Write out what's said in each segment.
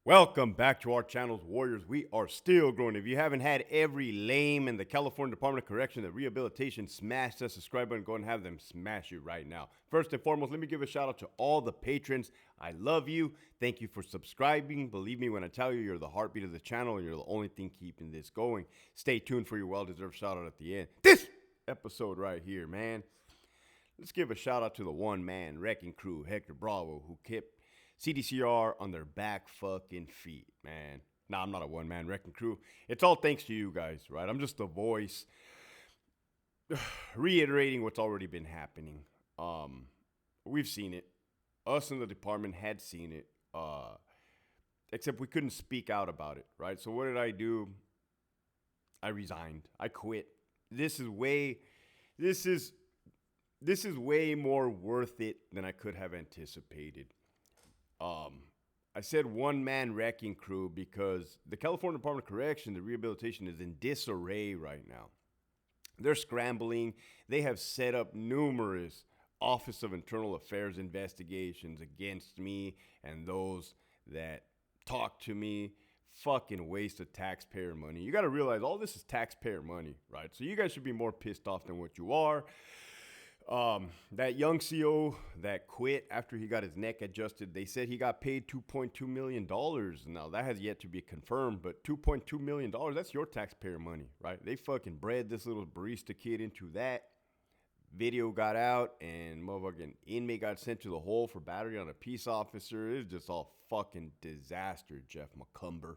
Welcome back to our channels, Warriors. We are still growing. If you haven't had every lame in the California Department of Correction and Rehabilitation smash that subscribe button, go and have them smash you right now. First and foremost, let me give a shout out to all the patrons. I love you. Thank you for subscribing. Believe me when I tell you, you're the heartbeat of the channel and you're the only thing keeping this going. Stay tuned for your well-deserved shout out at the end. This episode right here, man. Let's give a shout out to the one-man wrecking crew, Hector Bravo, who kept CDCR on their back fucking feet, man. Nah, I'm not a one-man wrecking crew. It's all thanks to you guys, right? I'm just a voice reiterating what's already been happening. We've seen it. Us in the department had seen it. Except we couldn't speak out about it, right? So what did I do? I resigned. I quit. This is way more worth it than I could have anticipated. I said one-man wrecking crew because the California Department of Correction, the rehabilitation, is in disarray right now. They're scrambling. They have set up numerous Office of Internal Affairs investigations against me and those that talk to me. Fucking waste of taxpayer money. You got to realize all this is taxpayer money, right? So you guys should be more pissed off than what you are. That young CO that quit after he got his neck adjusted, they said he got paid $2.2 million. Now, that has yet to be confirmed, but $2.2 million, that's your taxpayer money, right? They fucking bred this little barista kid into that. Video got out, and motherfucking inmate got sent to the hole for battery on a peace officer. It's just all fucking disaster, Jeff McCumber.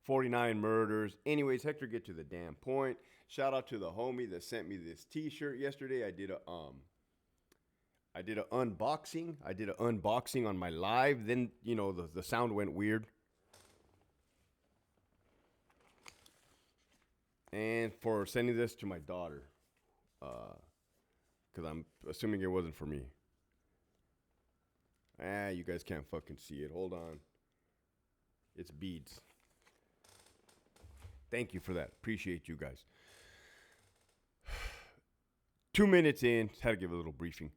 49 murders. Anyways, Hector, get to the damn point. Shout out to the homie that sent me this t-shirt yesterday. I did an unboxing. I did an unboxing on my live. Then, the sound went weird. And for sending this to my daughter. Because I'm assuming it wasn't for me. You guys can't fucking see it. Hold on. It's beads. Thank you for that. Appreciate you guys. 2 minutes in, had to give a little briefing.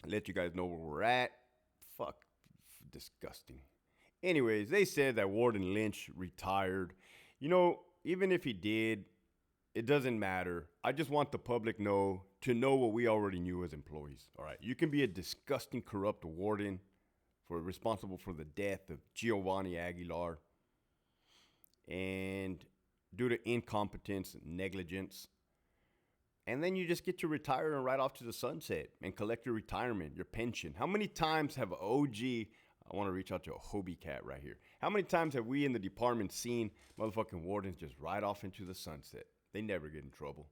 Let you guys know where we're at. Fuck, disgusting. Anyways, they said that Warden Lynch retired. Even if he did, it doesn't matter. I just want the public to know what we already knew as employees. All right, you can be a disgusting, corrupt warden responsible for the death of Giovanni Aguilar. And due to incompetence and negligence. And then you just get to retire and ride off to the sunset and collect your retirement, your pension. How many times have I want to reach out to a Hobie cat right here. How many times have we in the department seen motherfucking wardens just ride off into the sunset? They never get in trouble.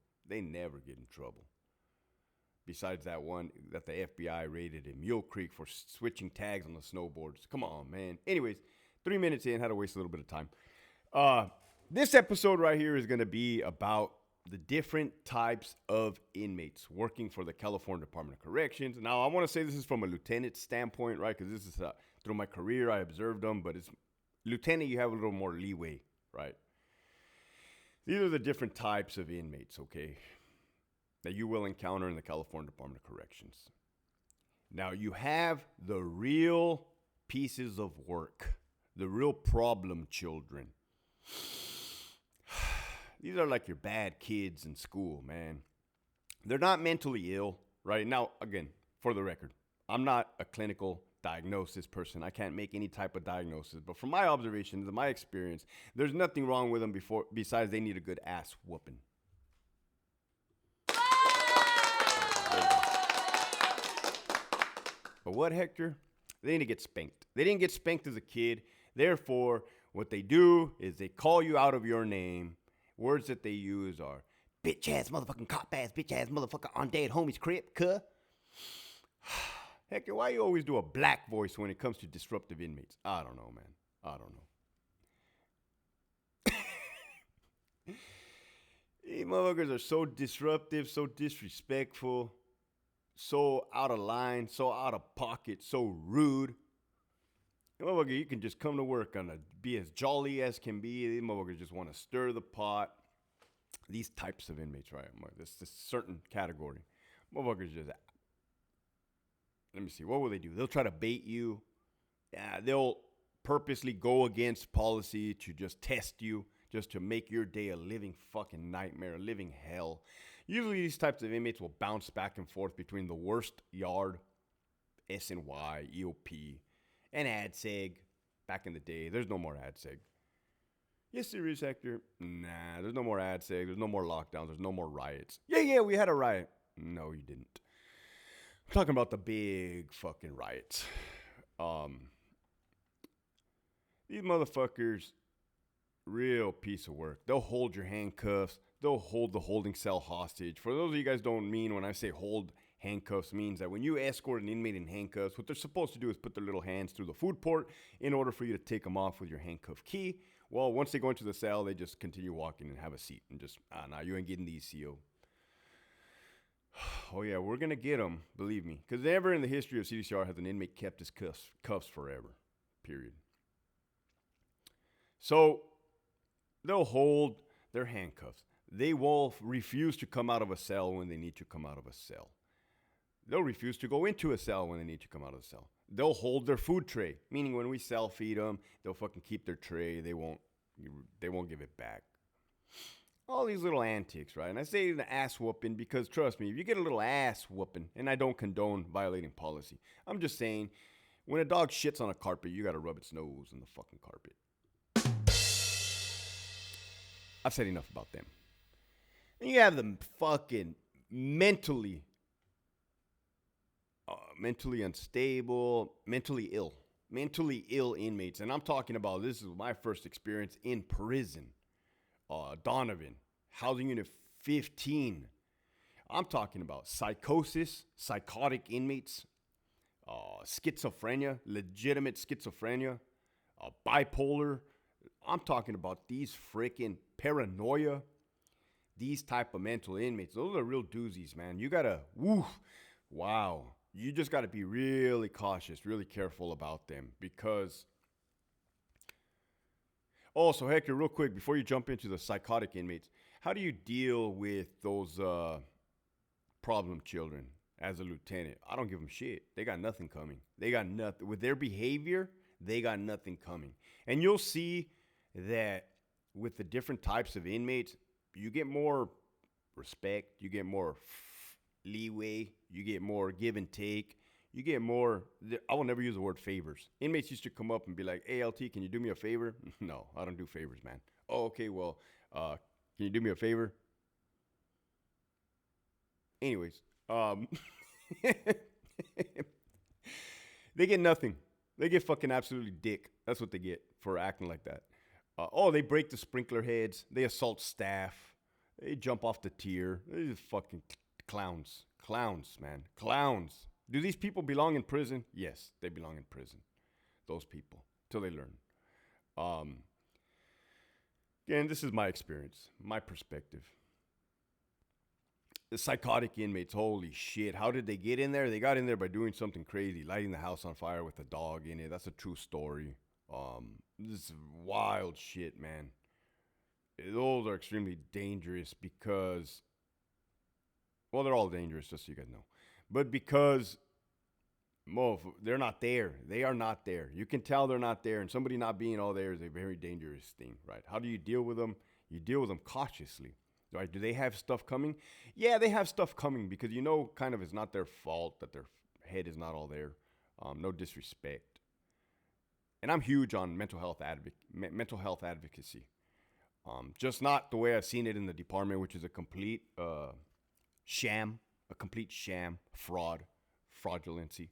Besides that one that the FBI raided in Mule Creek for switching tags on the snowboards. Come on, man. Anyways, 3 minutes in, had to waste a little bit of time. This episode right here is going to be about the different types of inmates working for the California Department of Corrections. Now, I want to say this is from a lieutenant standpoint, right? Because this is through my career, I observed them, but it's lieutenant, you have a little more leeway, right? These are the different types of inmates, okay, that you will encounter in the California Department of Corrections. Now, you have the real pieces of work, the real problem children. These are like your bad kids in school, man. They're not mentally ill, right? Now, again, for the record, I'm not a clinical diagnosis person. I can't make any type of diagnosis. But from my observations and my experience, there's nothing wrong with them besides they need a good ass whooping. But what, Hector? They need to get spanked. They didn't get spanked as a kid. Therefore, what they do is they call you out of your name. Words that they use are bitch ass motherfucking cop ass bitch ass motherfucker on dead homie's crib, cuh. Hector, why you always do a black voice when it comes to disruptive inmates? I don't know, man. I don't know. These motherfuckers are so disruptive, so disrespectful, so out of line, so out of pocket, so rude. Motherfucker, you can just come to work be as jolly as can be. These motherfuckers just want to stir the pot. These types of inmates, right? This certain category. Motherfuckers just, let me see, what will they do? They'll try to bait you. Yeah, they'll purposely go against policy to just test you, just to make your day a living fucking nightmare, a living hell. Usually these types of inmates will bounce back and forth between the worst yard, SNY, EOP, and ADSEG. Back in the day, there's no more ADSEG. Yes, there is, Hector. Nah, there's no more ADSEG. There's no more lockdowns. There's no more riots. Yeah, we had a riot. No, you didn't. I'm talking about the big fucking riots. These motherfuckers, real piece of work. They'll hold your handcuffs. They'll hold the holding cell hostage. For those of you guys don't mean when I say hold handcuffs means that when you escort an inmate in handcuffs, what they're supposed to do is put their little hands through the food port in order for you to take them off with your handcuff key. Well, once they go into the cell, they just continue walking and have a seat and just, nah, you ain't getting these, CO. Oh, yeah, we're going to get them, believe me. Because never in the history of CDCR has an inmate kept his cuffs forever, period. So they'll hold their handcuffs. They will refuse to come out of a cell when they need to come out of a cell. They'll refuse to go into a cell when they need to come out of the cell. They'll hold their food tray, meaning when we cell feed them, they'll fucking keep their tray. They won't give it back. All these little antics, right? And I say the ass whooping because, trust me, if you get a little ass whooping, and I don't condone violating policy, I'm just saying, when a dog shits on a carpet, you got to rub its nose in the fucking carpet. I've said enough about them. And you have them fucking mentally unstable, mentally ill inmates. And I'm talking about, this is my first experience in prison. Donovan, housing unit 15. I'm talking about psychosis, psychotic inmates, schizophrenia, legitimate schizophrenia, bipolar. I'm talking about these freaking paranoia, these type of mental inmates. Those are real doozies, man. You gotta, wow. You just gotta be really cautious, really careful about them because. Also, Hector, real quick, before you jump into the psychotic inmates, how do you deal with those problem children as a lieutenant? I don't give them shit. They got nothing coming. They got nothing. With their behavior, they got nothing coming. And you'll see that with the different types of inmates, you get more respect, you get more leeway, you get more give and take. You get more, I will never use the word favors. Inmates used to come up and be like, hey, LT, can you do me a favor? No, I don't do favors, man. Oh, okay, well, can you do me a favor? Anyways, they get nothing. They get fucking absolutely dick. That's what they get for acting like that. They break the sprinkler heads. They assault staff. They jump off the tier. They're just fucking clowns. Clowns, man. Clowns. Do these people belong in prison? Yes, they belong in prison. Those people, till they learn. Again, this is my experience, my perspective. The psychotic inmates, holy shit. How did they get in there? They got in there by doing something crazy, lighting the house on fire with a dog in it. That's a true story. This is wild shit, man. Those are extremely dangerous because, well, they're all dangerous, just so you guys know. But because they're not there. They are not there. You can tell they're not there. And somebody not being all there is a very dangerous thing, right? How do you deal with them? You deal with them cautiously, right? Do they have stuff coming? Yeah, they have stuff coming because you know kind of it's not their fault that their head is not all there. No disrespect. And I'm huge on mental health advocacy. Just not the way I've seen it in the department, which is a complete sham, fraudulency.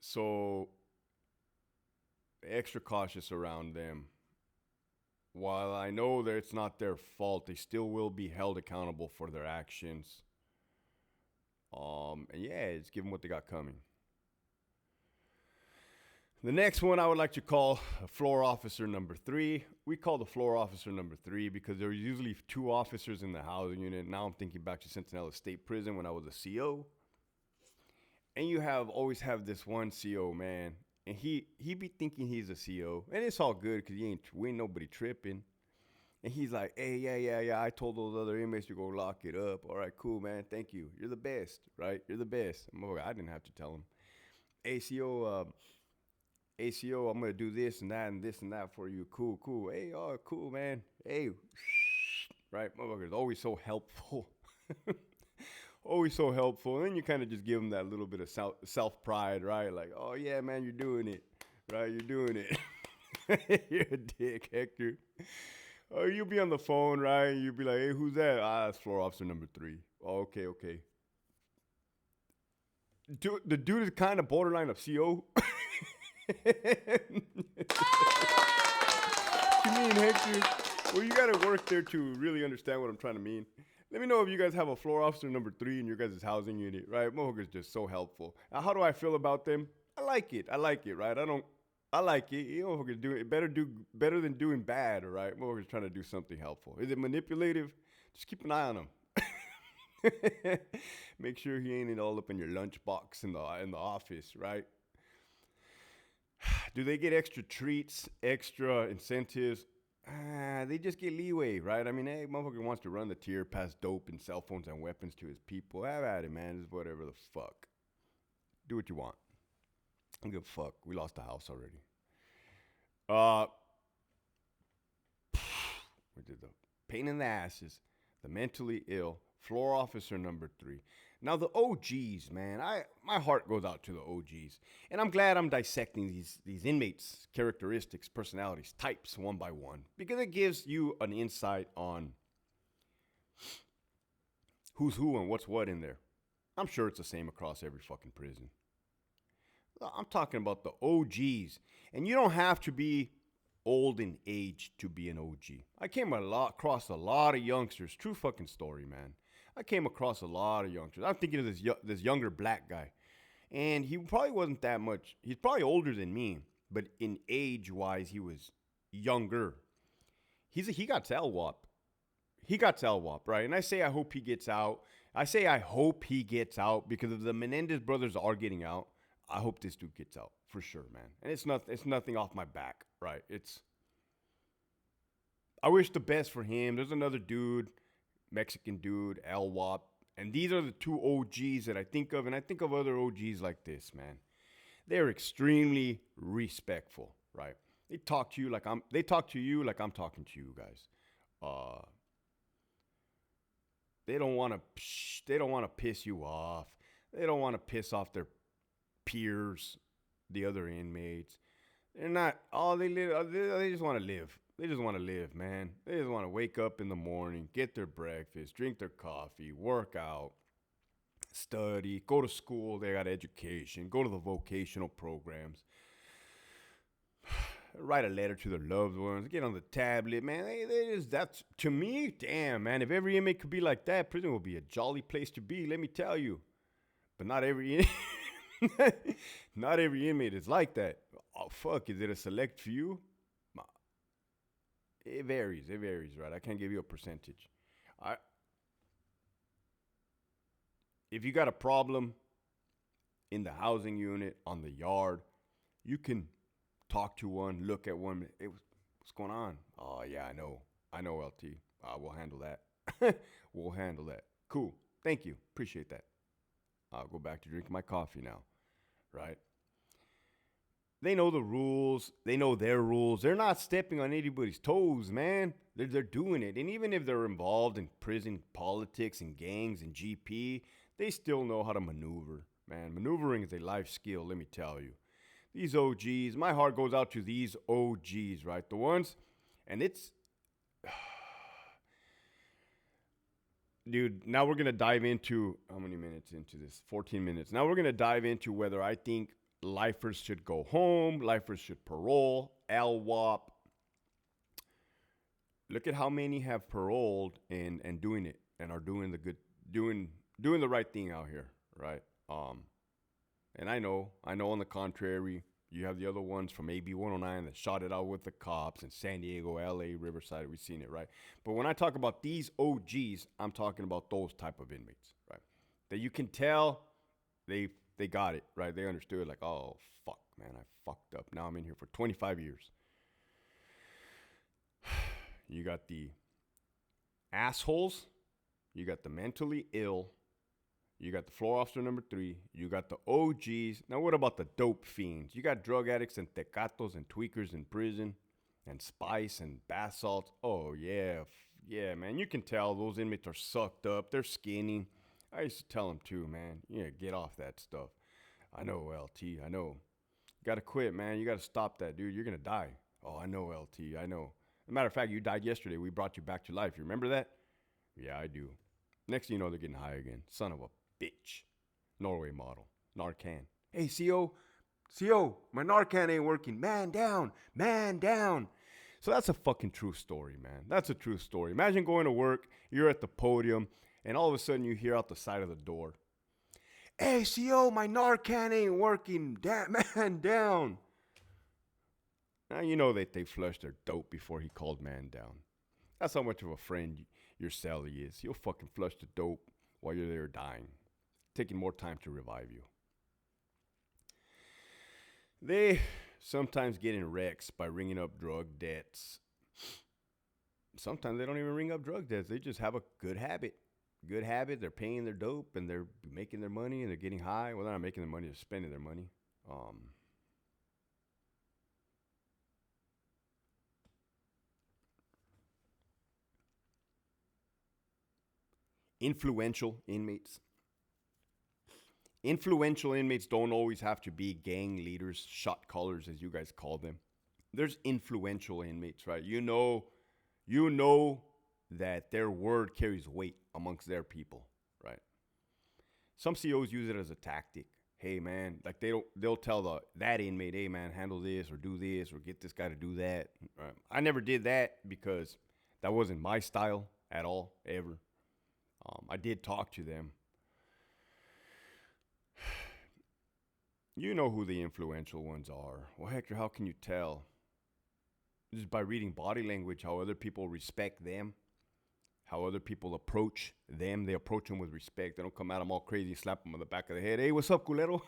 So, extra cautious around them. While I know that it's not their fault, they still will be held accountable for their actions. And yeah, it's given what they got coming. The next one I would like to call floor officer number 3. We call the floor officer number 3 because there were usually 2 officers in the housing unit. Now I'm thinking back to Centinela State Prison when I was a CO. And you always have this one CO, man. And he be thinking he's a CO. And it's all good because we ain't nobody tripping. And he's like, hey, yeah. I told those other inmates to go lock it up. All right, cool, man. Thank you. You're the best, right? You're the best. I didn't have to tell him. ACO, ACO, I'm gonna do this and that and this and that for you. Cool, cool. Hey, oh, cool, man. Hey, right, motherfuckers, always so helpful. Always so helpful. And then you kind of just give them that little bit of self pride, right? Like, oh yeah, man, you're doing it, right? You're doing it. You're a dick, Hector. Oh, you'll be on the phone, right? You'll be like, hey, who's that? Ah, it's floor officer number 3. Oh, okay, okay. The dude is kind of borderline of CO. You mean, Hector? Well, you got to work there to really understand what I'm trying to mean. Let me know if you guys have a floor officer number 3 in your guys' housing unit, right? Motherfuckers just so helpful. Now, how do I feel about them? I like it, right? I like it. You know, motherfuckers do it better than doing bad, all right? Motherfuckers trying to do something helpful. Is it manipulative? Just keep an eye on him. Make sure he ain't all up in your lunchbox in the office, right? Do they get extra treats, extra incentives? They just get leeway, right? I mean, hey, motherfucker wants to run the tier, pass dope and cell phones and weapons to his people. Have at it, man. It's whatever the fuck. Do what you want. I don't give a fuck. We lost the house already. We did the pain in the asses, the mentally ill, floor officer number 3. Now the OGs, man, my heart goes out to the OGs, and I'm glad I'm dissecting these inmates' characteristics, personalities, types one by one, because it gives you an insight on who's who and what's what in there. I'm sure it's the same across every fucking prison. I'm talking about the OGs, and you don't have to be old in age to be an OG. I came across a lot of youngsters. True fucking story, man. I came across a lot of youngsters. I'm thinking of this younger black guy, and he probably wasn't that much. He's probably older than me, but in age-wise, he was younger. He got LWAP. He got LWAP, right? And I say I hope he gets out. I say I hope he gets out because if the Menendez brothers are getting out, I hope this dude gets out for sure, man. And it's nothing off my back, right? I wish the best for him. There's another dude, Mexican dude, LWAP. And these are the 2 OGs that I think of. And I think of other OGs like this, man. They're extremely respectful, right? They talk to you like I'm talking to you guys. They don't want to piss you off. They don't want to piss off their peers, the other inmates. They're not they just want to live. They just want to live, man. They just want to wake up in the morning, get their breakfast, drink their coffee, work out, study, go to school. They got education, go to the vocational programs, write a letter to their loved ones, get on the tablet, man. That's to me, damn, man. If every inmate could be like that, prison would be a jolly place to be, let me tell you. But not every not every inmate is like that. Oh, fuck, is it a select few? It varies, right? I can't give you a percentage. If you got a problem in the housing unit, on the yard, you can talk to one, look at one. Hey, what's going on? Oh, yeah, I know, LT. We'll handle that. We'll handle that. Cool. Thank you. Appreciate that. I'll go back to drinking my coffee now, right? They know the rules. They know their rules. They're not stepping on anybody's toes, man. They're doing it. And even if they're involved in prison politics and gangs and GP, they still know how to maneuver, man. Maneuvering is a life skill, let me tell you. These OGs, my heart goes out to these OGs, right? The ones, and it's... Dude, now we're going to dive into... How many minutes into this? 14 minutes. Now we're going to dive into whether I think lifers should go home, lifers should parole, LWAP. Look at how many have paroled and doing it and are doing the right thing out here, right? And I know on the contrary, you have the other ones from AB 109 that shot it out with the cops in San Diego, LA, Riverside. We've seen it, right? But when I talk about these OGs, I'm talking about those type of inmates, right? That you can tell they got it, right? They understood, like, oh, fuck, man, I fucked up. Now I'm in here for 25 years. You got the assholes. You got the mentally ill. You got the floor officer number 3. You got the OGs. Now, what about the dope fiends? You got drug addicts and tecatos and tweakers in prison and spice and bath salts. Oh, yeah. Yeah, man. You can tell those inmates are sucked up. They're skinny. I used to tell them too, man. Yeah, get off that stuff. I know, LT. I know. You got to quit, man. You got to stop that, dude. You're going to die. Oh, I know, LT. I know. As a matter of fact, you died yesterday. We brought you back to life. You remember that? Yeah, I do. Next thing you know, they're getting high again. Son of a bitch. Norway model. Narcan. Hey, CO. CO, my Narcan ain't working. Man down. Man down. So that's a fucking true story, man. That's a true story. Imagine going to work, you're at the podium, and all of a sudden you hear out the side of the door, hey, CO, my Narcan ain't working. Man down. Now you know that they flushed their dope before he called man down. That's how much of a friend your cellie is. He'll fucking flush the dope while you're there dying, taking more time to revive you. They sometimes get in wrecks by ringing up drug debts. Sometimes they don't even ring up drug debts. They just have a good habit. Good habit. They're paying their dope and they're making their money and they're getting high. Well, they're not making their money. They're spending their money. Influential inmates. Influential inmates don't always have to be gang leaders, shot callers, as you guys call them. There's influential inmates, right? You know that their word carries weight amongst their people, right? Some COs use it as a tactic. Hey man, like they'll tell that inmate, hey man, handle this or do this or get this guy to do that. Right? I never did that because that wasn't my style at all, ever. I did talk to them. You know who the influential ones are. Well, Hector, how can you tell? Just by reading body language, how other people respect them, how other people approach them. They approach them with respect. They don't come at them all crazy, slap them on the back of the head. Hey, what's up, culero?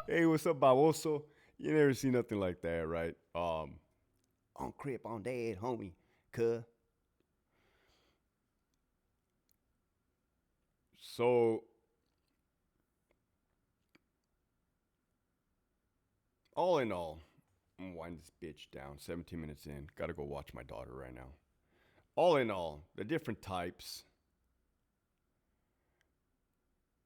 Hey, what's up, baboso? You never see nothing like that, right? On crip, on dad, homie, cuh. So, all in all, I'm gonna wind this bitch down. 17 minutes in. Gotta go watch my daughter right now. All in all, the different types.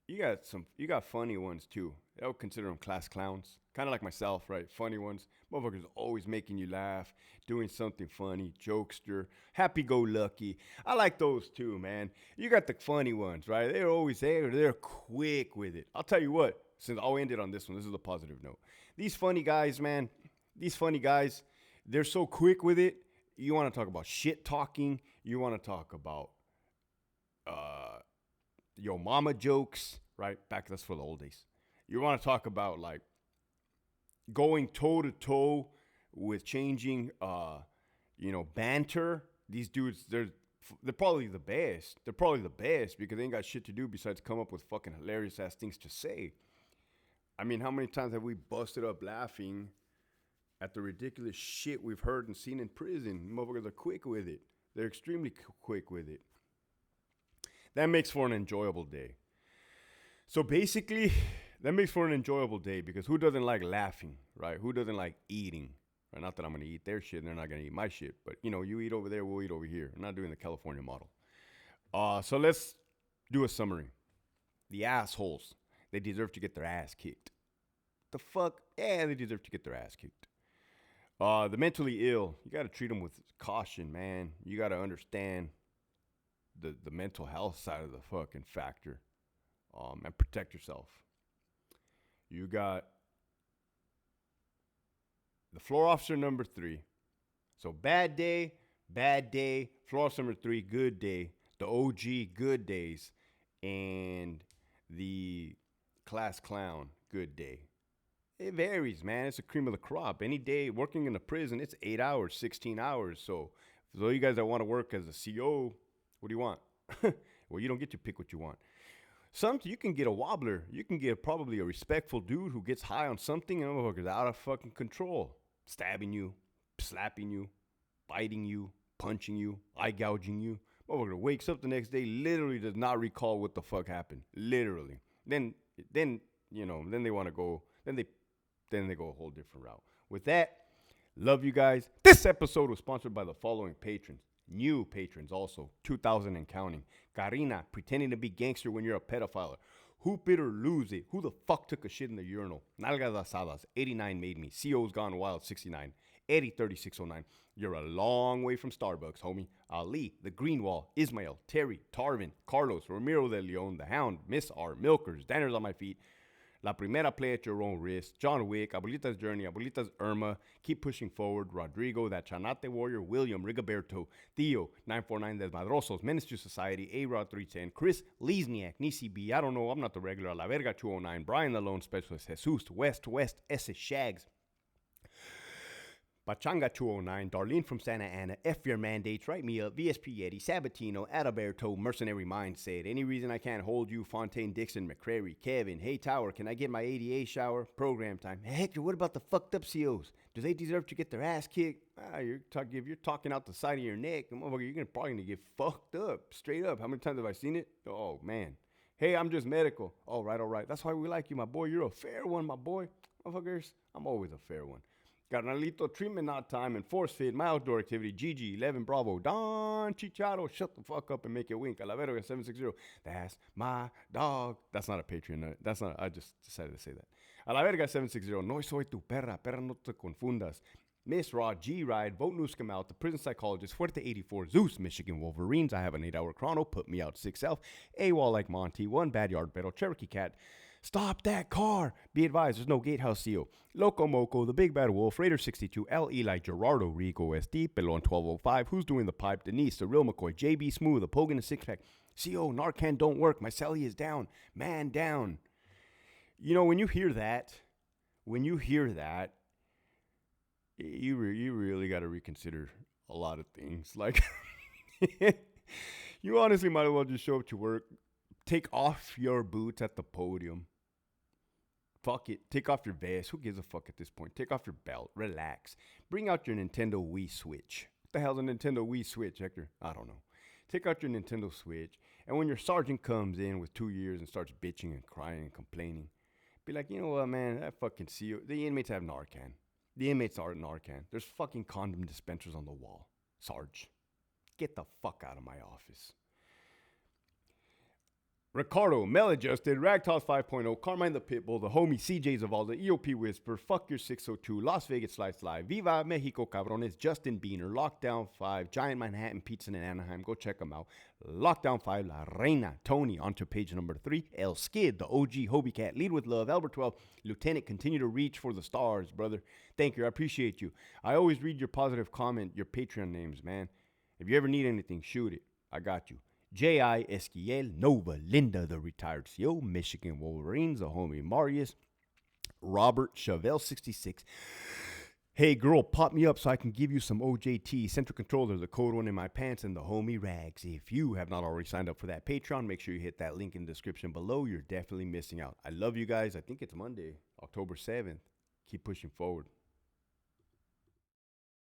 You got funny ones too. I would consider them class clowns. Kind of like myself, right? Funny ones. Motherfuckers always making you laugh, doing something funny, jokester, happy-go-lucky. I like those too, man. You got the funny ones, right? They're always there. They're quick with it. I'll tell you what, since I'll end it on this one, this is a positive note. These funny guys, man, they're so quick with it. You want to talk about shit talking. You want to talk about yo mama jokes, right? That's for the old days. You want to talk about like going toe to toe with changing, banter. These dudes, they're probably the best. They're probably the best because they ain't got shit to do besides come up with fucking hilarious ass things to say. I mean, how many times have we busted up laughing at the ridiculous shit we've heard and seen in prison? Motherfuckers are quick with it. They're extremely quick with it. That makes for an enjoyable day. So basically, that makes for an enjoyable day because who doesn't like laughing, right? Who doesn't like eating? Right? Not that I'm going to eat their shit and they're not going to eat my shit, but you eat over there, we'll eat over here. I'm not doing the California model. So let's do a summary. The assholes, they deserve to get their ass kicked. The fuck? Yeah, they deserve to get their ass kicked. The mentally ill, you got to treat them with caution, man. You got to understand the mental health side of the fucking factor, and protect yourself. You got the floor officer number 3. So bad day, floor officer number 3, good day. The OG, good days. And the class clown, good day. It varies, man. It's a cream of the crop. Any day working in a prison, it's 8 hours, 16 hours. So for those of you guys that want to work as a CO, what do you want? Well, you don't get to pick what you want. You can get a wobbler. You can get probably a respectful dude who gets high on something and motherfuckers out of fucking control. Stabbing you, slapping you, biting you, punching you, eye gouging you. Motherfucker wakes up the next day, literally does not recall what the fuck happened. Literally. Then then they want to go, then they go a whole different route. With that, love you guys. This episode was sponsored by the following patrons. New patrons also, 2,000 and counting. Karina, pretending to be gangster when you're a pedophile. Hoop it or lose it. Who the fuck took a shit in the urinal? Nalgas Asadas, 89 made me. CO's Gone Wild, 69. Eddie, 3609. You're a long way from Starbucks, homie. Ali, The Green Wall, Ismail, Terry, Tarvin, Carlos, Ramiro de Leon, The Hound, Miss R, Milkers, Danners on my feet. La Primera, Play at Your Own Risk, John Wick, Abuelita's Journey, Abuelita's Irma, Keep Pushing Forward, Rodrigo, That Chanate Warrior, William, Rigoberto, Theo, 949 Desmadrosos, Menace to Society, A-Rod 310, Chris, Leesniak, Nisi B, I don't know, I'm not the regular, La Verga 209, Brian the Lone Specialist, Jesus, West, S. Shags, Pachanga 209, Darlene from Santa Ana, F your mandates, write me up, VSP Yeti, Sabatino, Adalberto, Mercenary Mindset, any reason I can't hold you, Fontaine, Dixon, McCrary, Kevin, Hey Tower, can I get my ADA shower? Program time. Hey, Hector, what about the fucked up COs? Do they deserve to get their ass kicked? If you're talking out the side of your neck, you're probably gonna get fucked up, straight up. How many times have I seen it? Oh, man. Hey, I'm just medical. All right. That's why we like you, my boy. You're a fair one, my boy. Motherfuckers, I'm always a fair one. Carnalito, treatment not time, and force fit, my outdoor activity, GG, 11 Bravo, Don Chicharo, shut the fuck up and make it wink, Alaverga 760, that's my dog. That's not a Patreon, that's not, I just decided to say that. Alaverga 760, no soy tu perra no te confundas. Miss Raw, G-Ride, Vote Newscom out, The Prison Psychologist, Fuerte 84, Zeus, Michigan Wolverines, I have an 8-hour chrono, Put Me Out 6 Self, AWOL like Monty, One Bad Yard Battle, Cherokee Cat, Stop that car. Be advised, there's no gatehouse seal. Loco Moco, The Big Bad Wolf, Raider 62, L. Eli, Gerardo, Rico, SD, Pelon 1205, Who's Doing the Pipe, Denise, The Real McCoy, JB Smooth, The Pogan, The Six Pack, CO, Narcan don't work, my celly is down, man down. You know, when you hear that, you really got to reconsider a lot of things. Like, you honestly might as well just show up to work, take off your boots at the podium. Fuck it. Take off your vest. Who gives a fuck at this point? Take off your belt. Relax. Bring out your Nintendo Wii Switch. What the hell's a Nintendo Wii Switch, Hector? I don't know. Take out your Nintendo Switch, and when your sergeant comes in with 2 years and starts bitching and crying and complaining, be like, you know what, man? That fucking CO. The inmates have Narcan. The inmates are Narcan. There's fucking condom dispensers on the wall. Sarge, get the fuck out of my office. Ricardo, Maladjusted, Ragtoss 5.0, Carmine the Pitbull, the homie CJ Zavalda, EOP Whisper, Fuck Your 602, Las Vegas Slice Live, Viva Mexico Cabrones, Justin Biener, Lockdown 5, Giant Manhattan Pizza in Anaheim, go check them out. Lockdown 5, La Reina, Tony, onto page number 3, El Skid, the OG Hobie Cat, Lead with Love, Albert 12, Lieutenant, continue to reach for the stars, brother. Thank you, I appreciate you. I always read your positive comment, your Patreon names, man. If you ever need anything, shoot it. I got you. J.I. Esquiel, Nova, Linda, the retired CO, Michigan Wolverines, the homie Marius, Robert, Chevelle 66. Hey girl, pop me up so I can give you some OJT, Central Controller, the code one in my pants, and the homie Rags. If you have not already signed up for that Patreon, make sure you hit that link in the description below. You're definitely missing out. I love you guys. I think it's Monday, October 7th. Keep pushing forward.